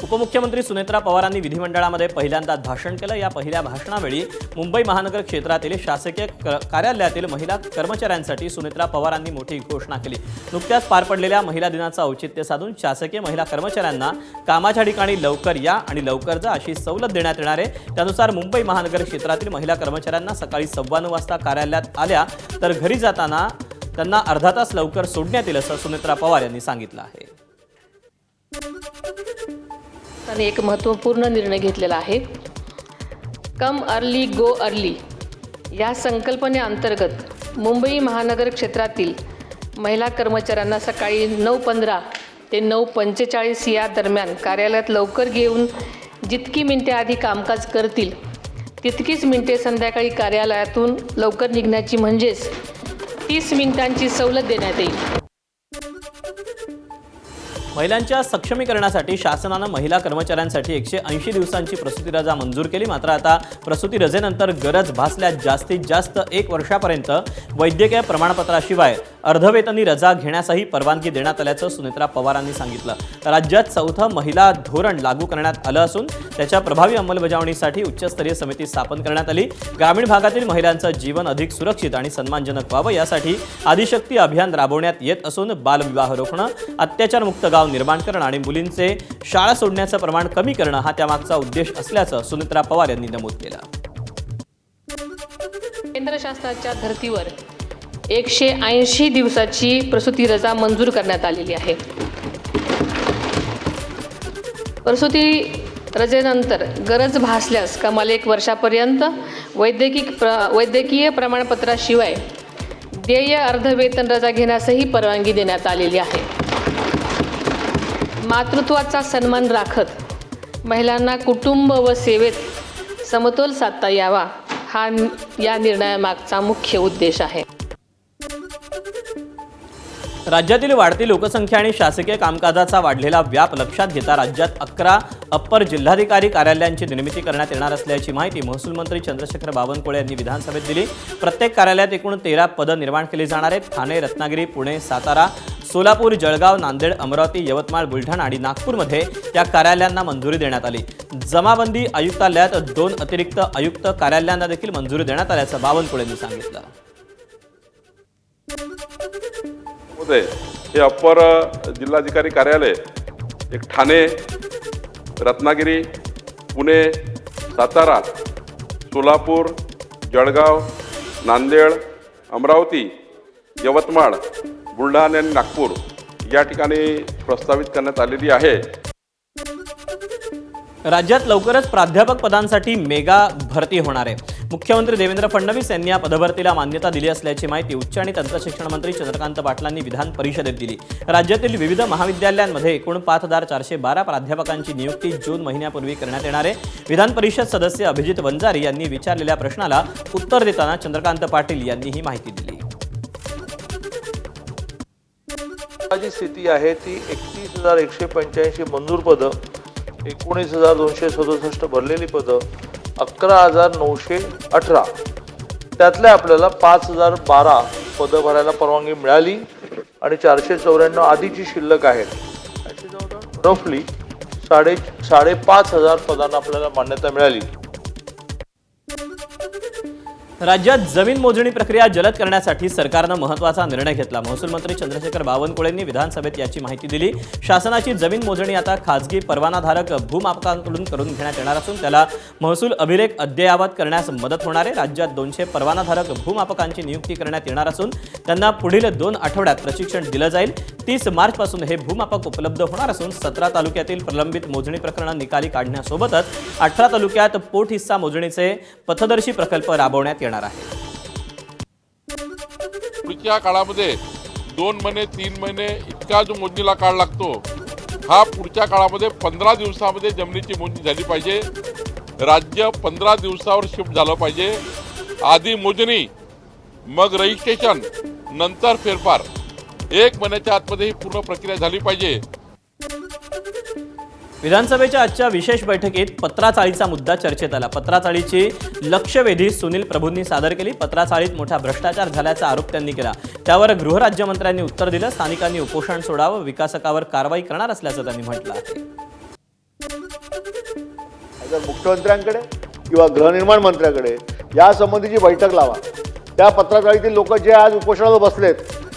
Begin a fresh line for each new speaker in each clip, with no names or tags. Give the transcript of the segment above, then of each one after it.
उपमुख्यमंत्री सुनेत्रा पवारांनी विधिमंडळामध्ये पहिल्यांदाच भाषण केलं। या पहिल्या भाषणावेळी मुंबई महानगर क्षेत्रातील शासकीय कार्यालयातील महिला कर्मचाऱ्यांसाठी सुनेत्रा पवारांनी मोठी घोषणा केली। नुकत्याच पार पडलेल्या महिला दिनाचं औचित्य साधून शासकीय महिला कर्मचाऱ्यांना कामाच्या ठिकाणी लवकर या आणि लवकर जा अशी सवलत देण्यात येणार आहे। त्यानुसार मुंबई महानगर क्षेत्रातील महिला कर्मचाऱ्यांना सकाळी 9:15 वाजता कार्यालयात आल्या तर घरी जाताना त्यांना अर्धा तास लवकर सोडण्यात येईल असं सुनेत्रा पवार यांनी सांगितलं आहे।
आणि एक महत्त्वपूर्ण निर्णय घेतलेला आहे। कम अर्ली गो अर्ली या संकल्पनेअंतर्गत मुंबई महानगर क्षेत्रातील महिला कर्मचाऱ्यांना सकाळी 9:15 ते 9:45 या दरम्यान कार्यालयात लवकर घेऊन जितकी मिनिटे आधी कामकाज करतील तितकीच मिनिटे संध्याकाळी कार्यालयातून लवकर निघण्याची म्हणजेच 30 मिनिटांची सवलत देण्यात येईल।
महिलांच्या सक्षमीकरणासाठी शासनानं महिला कर्मचाऱ्यांसाठी 180 दिवसांची प्रसूती रजा मंजूर केली। मात्र आता प्रसूती रजेनंतर गरज भासल्यास जास्तीत जास्त 1 वर्षापर्यंत वैद्यकीय प्रमाणपत्राशिवाय अर्धवेतनी रजा घेण्यासही परवानगी देण्यात आल्याचं सुनेत्रा पवारांनी सांगितलं। राज्यात 4थं महिला धोरण लागू करण्यात आलं असून त्याच्या प्रभावी अंमलबजावणीसाठी उच्चस्तरीय समिती स्थापन करण्यात आली। ग्रामीण भागातील महिलांचं जीवन अधिक सुरक्षित आणि सन्मानजनक व्हावं यासाठी आदिशक्ती अभियान राबवण्यात येत असून बालविवाह रोखणं, अत्याचारमुक्त गाव निर्माण करणं आणि मुलींचे शाळा सोडण्याचं प्रमाण कमी करणं हा त्यामागचा उद्देश असल्याचं सुनेत्रा पवार यांनी नमूद केलं।
केंद्र शासनाच्या धर्तीवर 180 दिवसाची प्रसूती रजा मंजूर करण्यात आलेली आहे। प्रसूती रजेनंतर गरज भासल्यास कमाल 1 वर्षापर्यंत वैद्यकीय प्रमाणपत्राशिवाय देय अर्धवेतन रजा घेण्यासही परवानगी देण्यात आलेली आहे। मातृत्वाचा सन्मान राखत महिलांना कुटुंब व सेवेत समतोल साधता यावा हा या निर्णयामागचा मुख्य उद्देश आहे।
राज्यातील वाढती लोकसंख्या आणि शासकीय कामकाजाचा वाढलेला व्याप लक्षात घेता राज्यात 11 अप्पर जिल्हाधिकारी कार्यालयांची निर्मिती करण्यात येणार असल्याची माहिती महसूल मंत्री चंद्रशेखर बावनकुळे यांनी विधानसभेत दिली। प्रत्येक कार्यालयात एकूण 13 पदं निर्माण केली जाणार आहेत। ठाणे, रत्नागिरी, पुणे, सातारा, सोलापूर, जळगाव, नांदेड, अमरावती, यवतमाळ, बुलढाणा आणि नागपूरमध्ये या कार्यालयांना मंजुरी देण्यात आली। जमाबंदी आयुक्तालयात 2 अतिरिक्त आयुक्त कार्यालयांना देखील मंजुरी देण्यात आल्याचं बावनकुळे यांनी सांगितलं।
हे अप्पर जिल्हाधिकारी कार्यालय एक ठाणे, रत्नागिरी, पुणे, सातारा, सोलापूर, जळगाव, नांदेड, अमरावती, यवतमाळ, बुलढाणा आणि नागपूर या ठिकाणी प्रस्तावित करण्यात आलेली आहे।
राज्यात लवकरच प्राध्यापक पदांसाठी मेगा भरती होणार आहे। मुख्यमंत्री देवेंद्र फडणवीस यांनी या पदभरतीला मान्यता दिली असल्याची माहिती उच्च आणि तंत्रशिक्षण मंत्री चंद्रकांत पाटलांनी विधान परिषदेत दिली। राज्यातील विविध महाविद्यालयांमध्ये एकूण 5412 प्राध्यापकांची नियुक्ती जून महिन्यापूर्वी करण्यात येणार आहे। विधान परिषद सदस्य अभिजित वंजारी यांनी विचारलेल्या प्रश्नाला उत्तर देताना चंद्रकांत पाटील यांनी ही माहिती दिली।
जी स्थिती आहे ती 31,185 मंजूर पदं, 19,267 भरलेली पदं, 11,918 त्यातल्या आपल्याला 5,012 पदं भरायला परवानगी मिळाली आणि 494 आधीची शिल्लक आहेत। रफली 5,500 पदांना आपल्याला मान्यता मिळाली।
राज्यात जमीन मोजणी प्रक्रिया जलद करण्यासाठी सरकारनं महत्त्वाचा निर्णय घेतला। महसूल मंत्री चंद्रशेखर बावनकुळेंनी विधानसभेत याची माहिती दिली। शासनाची जमीन मोजणी आता खासगी परवानाधारक भूमापकांकडून करून घेण्यात येणार असून त्याला महसूल अभिलेख अद्ययावत करण्यास मदत होणार आहे। राज्यात 200 परवानाधारक भूमापकांची नियुक्ती करण्यात येणार असून त्यांना पुढील 2 आठवड्यात प्रशिक्षण दिलं जाईल। 30 मार्चपासून हे भूमापक उपलब्ध होणार असून 17 तालुक्यातील प्रलंबित मोजणी प्रकरणं निकाली काढण्यासोबतच 18 तालुक्यात पोट हिस्सा मोजणीचे पथदर्शी प्रकल्प राबवण्यात येणार आहे।
पुढच्या काळामध्ये 2 महिने 3 महिने इतका जो मोजणीला काळ लागतो हा पुढच्या काळामध्ये 15 दिवसामध्ये जमिनीची मोजणी झाली पाहिजे। राज्य 15 दिवसावर शिफ्ट झालं पाहिजे। आधी मोजणी मग रजिस्ट्रेशन नंतर फेरफार 1 महिन्याच्या आतमध्ये ही पूर्ण प्रक्रिया झाली पाहिजे।
विधानसभेच्या आजच्या विशेष बैठकीत पत्राचाळीचा मुद्दा चर्चेत आला। पत्राचाळीची लक्षवेधी सुनील प्रभूंनी सादर केली। पत्राचाळीत मोठा भ्रष्टाचार झाल्याचा आरोप त्यांनी केला। त्यावर गृहराज्यमंत्र्यांनी उत्तर दिलं। स्थानिकांनी उपोषण सोडावं, विकासकावर कारवाई करणार असल्याचं त्यांनी म्हटलं आहे।
जर मुख्यमंत्र्यांकडे किंवा गृहनिर्माण मंत्र्याकडे यासंबंधीची बैठक लावा. त्या पत्रकारितेतील लोक जे आज उपोषणाला बसलेत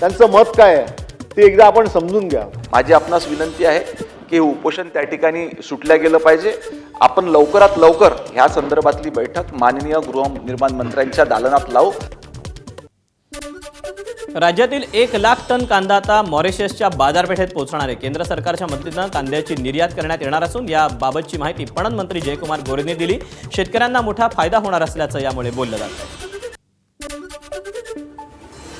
त्यांचं मत काय आहे ते एकदा आपण समजून घ्या.
माझी आपणास विनंती आहे की उपोषण त्या ठिकाणी सुटल्या गेलं पाहिजे. आपण लवकरात लवकर ह्या संदर्भातली बैठक माननीय गृहनिर्माण मंत्र्यांच्या दालनात लावू.
राज्यातील 1 लाख टन कांदा आता मॉरिशसच्या बाजारपेठेत पोहोचणार आहे. केंद्र सरकारच्या मदतीनं कांद्याची निर्यात करण्यात येणार असून याबाबतची माहिती पणन मंत्री जयकुमार गोरेंनी दिली. शेतकऱ्यांना मोठा फायदा होणार असल्याचं यामुळे बोललं जातं.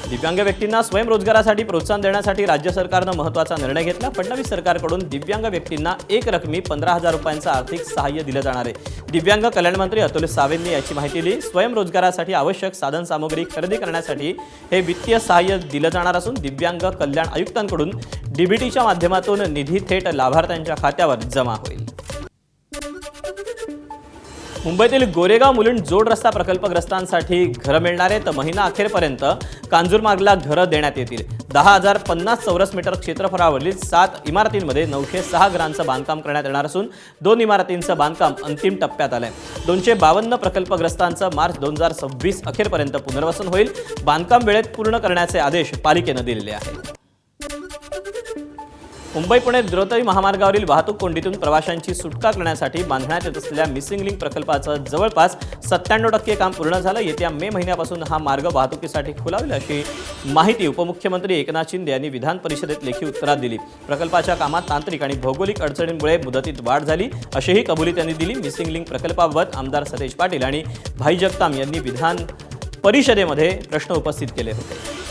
दिव्यांग व्यक्तींना स्वयंरोजगारासाठी प्रोत्साहन देण्यासाठी राज्य सरकारनं महत्त्वाचा निर्णय घेतला. फडणवीस सरकारकडून दिव्यांग व्यक्तींना एक रकमी 15,000 रुपयांचं आर्थिक सहाय्य दिलं जाणार आहे. दिव्यांग कल्याण मंत्री अतुल सावेंनी याची माहिती दिली. स्वयंरोजगारासाठी आवश्यक साधनसामुग्री खरेदी करण्यासाठी हे वित्तीय सहाय्य दिलं जाणार असून दिव्यांग कल्याण आयुक्तांकडून डीबीटीच्या माध्यमातून निधी थेट लाभार्थ्यांच्या खात्यावर जमा होईल. मुंबईतील गोरेगाव मुलुंड जोड रस्ता प्रकल्पग्रस्तांसाठी घरं मिळणार आहेत. महिना अखेरपर्यंत कांजूरमार्गला घरं देण्यात येतील. 10,050 चौरस मीटर क्षेत्रफळावरील 7 इमारतींमध्ये 906 घरांचं बांधकाम करण्यात येणार असून 2 इमारतींचं बांधकाम अंतिम टप्प्यात आलंय. 252 प्रकल्पग्रस्तांचं मार्च 2026 अखेरपर्यंत पुनर्वसन होईल. बांधकाम वेळेत पूर्ण करण्याचे आदेश पालिकेनं दिलेले आहेत. मुंबई पुणे द्रुतगती महामार्गावरील वाहतूक कोंडीतून प्रवाशांची सुटका करण्यासाठी बांधण्यात येत असलेल्या मिसिंग लिंक प्रकल्पाचं जवळपास 97% काम पूर्ण झालं. येत्या मे महिन्यापासून हा मार्ग वाहतुकीसाठी खुला होईल अशी माहिती उपमुख्यमंत्री एकनाथ शिंदे यांनी विधान परिषदेत लेखी उत्तरात दिली. प्रकल्पाच्या कामात तांत्रिक आणि भौगोलिक अडचणींमुळे मुदतीत वाढ झाली अशीही कबुली त्यांनी दिली. मिसिंग लिंक प्रकल्पाबाबत आमदार सतेज पाटील आणि भाई जगताप यांनी विधान परिषदेमध्ये प्रश्न उपस्थित केले होते.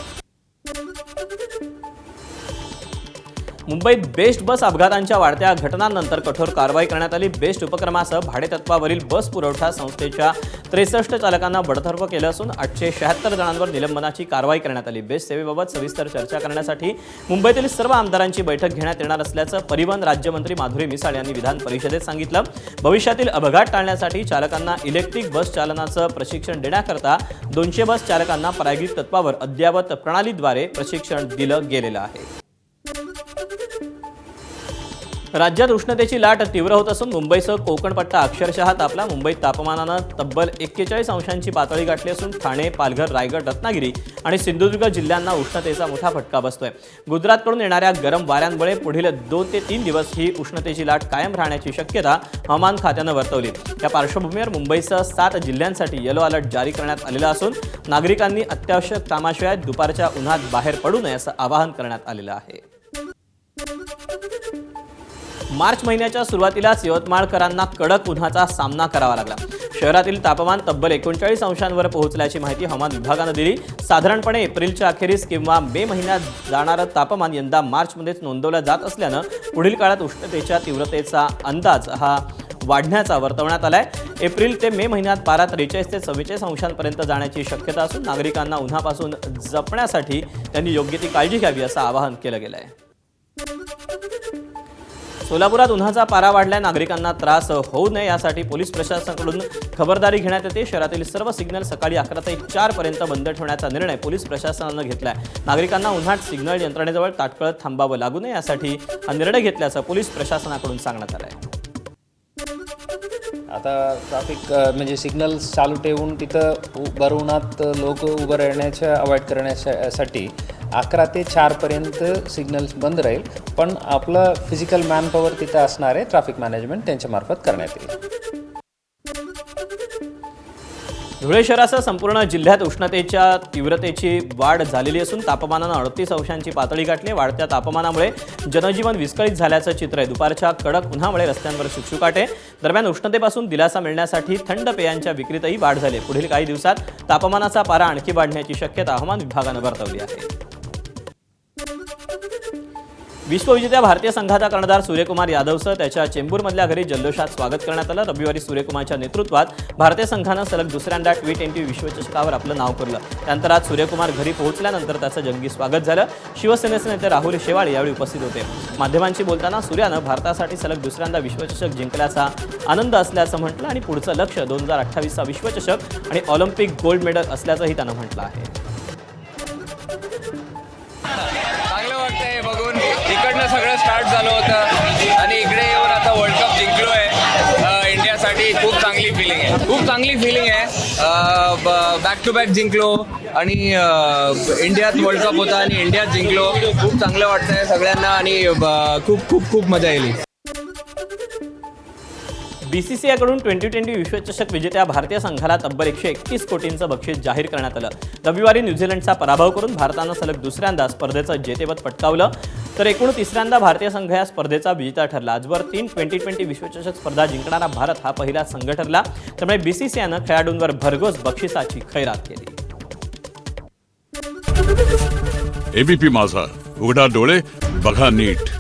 मुंबईत बेस्ट बस अपघातांच्या वाढत्या घटनांनंतर कठोर कारवाई करण्यात आली. बेस्ट उपक्रमासह भाडेतत्वावरील बस पुरवठा संस्थेच्या 63 चालकांना बडतर्फ केलं असून 876 जणांवर निलंबनाची कारवाई करण्यात आली. बेस्ट सेवेबाबत सविस्तर चर्चा करण्यासाठी मुंबईतील सर्व आमदारांची बैठक घेण्यात येणार असल्याचं परिवहन राज्यमंत्री माधुरी मिसाळ यांनी विधान परिषदेत सांगितलं. भविष्यातील अपघात टाळण्यासाठी चालकांना इलेक्ट्रिक बस चालनाचं प्रशिक्षण देण्याकरता 200 बस चालकांना प्रायोगिक तत्वावर अद्ययावत प्रणालीद्वारे प्रशिक्षण दिलं गेलेलं आहे. राज्यात उष्णतेची लाट तीव्र होत असून मुंबईसह कोकण पट्टा अक्षरशः तापला. मुंबईत तापमानानं तब्बल 41 अंशांची पातळी गाठली असून ठाणे, पालघर, रायगड, रत्नागिरी आणि सिंधुदुर्ग जिल्ह्यांना उष्णतेचा मोठा फटका बसतोय. गुजरातकडून येणाऱ्या गरम वाऱ्यांमुळे पुढील 2 ते 3 दिवस ही उष्णतेची लाट कायम राहण्याची शक्यता हवामान खात्यानं वर्तवली. या पार्श्वभूमीवर मुंबईसह 7 जिल्ह्यांसाठी येलो अलर्ट जारी करण्यात आलेला असून नागरिकांनी अत्यावश्यक कामाशिवाय दुपारच्या उन्हात बाहेर पडू नये असं आवाहन करण्यात आलेलं आहे. मार्च महिन्याच्या सुरुवातीलाच यवतमाळकरांना कडक उन्हाचा सामना करावा लागला. शहरातील तापमान तब्बल 39 अंशांवर पोहोचल्याची माहिती हवामान विभागानं दिली. साधारणपणे एप्रिलच्या अखेरीस किंवा मे महिन्यात जाणारं तापमान यंदा मार्चमध्येच नोंदवलं जात असल्यानं पुढील काळात उष्णतेच्या तीव्रतेचा अंदाज हा वाढण्याचा वर्तवण्यात आलाय. एप्रिल ते मे महिन्यात पारा 43 ते 44 अंशांपर्यंत जाण्याची शक्यता असून नागरिकांना उन्हापासून जपण्यासाठी त्यांनी योग्य ती काळजी घ्यावी असं आवाहन केलं गेलं आहे. सोलापुरात उन्हाचा पारा वाढल्याने नागरिकांना त्रास होऊ नये यासाठी पोलीस प्रशासनाकडून खबरदारी घेण्यात येते. शहरातील सर्व सिग्नल सकाळी 11 ते 4 पर्यंत बंद ठेवण्याचा निर्णय पोलीस प्रशासनानं घेतलाय. नागरिकांना उन्हात सिग्नल यंत्रणेजवळ तात्काळ थांबावं लागू नये यासाठी हा निर्णय घेतल्याचं पोलीस प्रशासनाकडून सांगण्यात आलं आहे.
आता ट्रॅफिक म्हणजे सिग्नल्स चालू ठेवून तिथं भर उन्हात लोक उभं राहण्याच्या अवॉइड करण्यासाठी 11 ते 4 पर्यंत सिग्नल्स बंद राहील. पण आपलं फिजिकल मॅनपॉवर तिथं असणार आहे. ट्रॅफिक मॅनेजमेंट त्यांच्यामार्फत करण्यात येईल.
धुळे शहरासह संपूर्ण जिल्ह्यात उष्णतेच्या तीव्रतेची वाढ झालेली असून तापमानानं 38 अंशांची पातळी गाठली. वाढत्या तापमानामुळे जनजीवन विस्कळीत झाल्याचं चित्र आहे. दुपारच्या कडक उन्हामुळे रस्त्यांवर शुकशुकाट आहे. दरम्यान उष्णतेपासून दिलासा मिळण्यासाठी थंड पेयांच्या विक्रीतही वाढ झाली. पुढील काही दिवसात तापमानाचा पारा आणखी वाढण्याची शक्यता हवामान विभागानं वर्तवली आहे. विश्वविजेत्या भारतीय संघाचा कर्णधार सूर्यकुमार यादवसह त्याच्या चेंबूरमधल्या घरी जल्लोषात स्वागत करण्यात आलं. रविवारी सूर्यकुमारच्या नेतृत्वात भारतीय संघानं सलग दुसऱ्यांदा T20 विश्वचषकावर आपलं नाव कोरलं. त्यानंतर आज सूर्यकुमार घरी पोहोचल्यानंतर त्याचं जंगी स्वागत झालं. शिवसेनेचे नेते राहुल शेवाळे यावेळी उपस्थित होते. माध्यमांशी बोलताना सूर्यानं भारतासाठी सलग दुसऱ्यांदा विश्वचषक जिंकल्याचा आनंद असल्याचं म्हटलं आणि पुढचं लक्ष 2028चा विश्वचषक आणि ऑलिम्पिक गोल्ड मेडल असल्याचंही त्यानं म्हटलं आहे.
बघून इकडनं सगळं स्टार्ट झालं होतं आणि इकडे येऊन आता वर्ल्ड कप जिंकलो आहे. इंडियासाठी खूप चांगली फिलिंग आहे. बॅक टू बॅक जिंकलो आणि इंडियात वर्ल्ड कप होता आणि इंडियात जिंकलो. खूप चांगलं वाटतंय सगळ्यांना आणि खूप खूप खूप मजा येईल.
बीसीसीआयकडून 2020 विश्वचषक विजेत्या भारतीय संघाला तब्बल 131 कोटींचं बक्षीस जाहीर करण्यात आलं. रविवारी न्यूझीलंडचा पराभव करून भारतानं सलग दुसऱ्यांदा स्पर्धेचं जेतेपद पटकावलं, तर एकूण तिसऱ्यांदा भारतीय संघ या स्पर्धेचा विजेता ठरला. आजवर 3 2020 विश्वचषक स्पर्धा जिंकणारा भारत हा पहिला संघ ठरला. त्यामुळे बीसीसीआयनं खेळाडूंवर भरघोस बक्षिसाची खैरात केली.
एबीपी माझा, उघडा डोळे बघा नीट.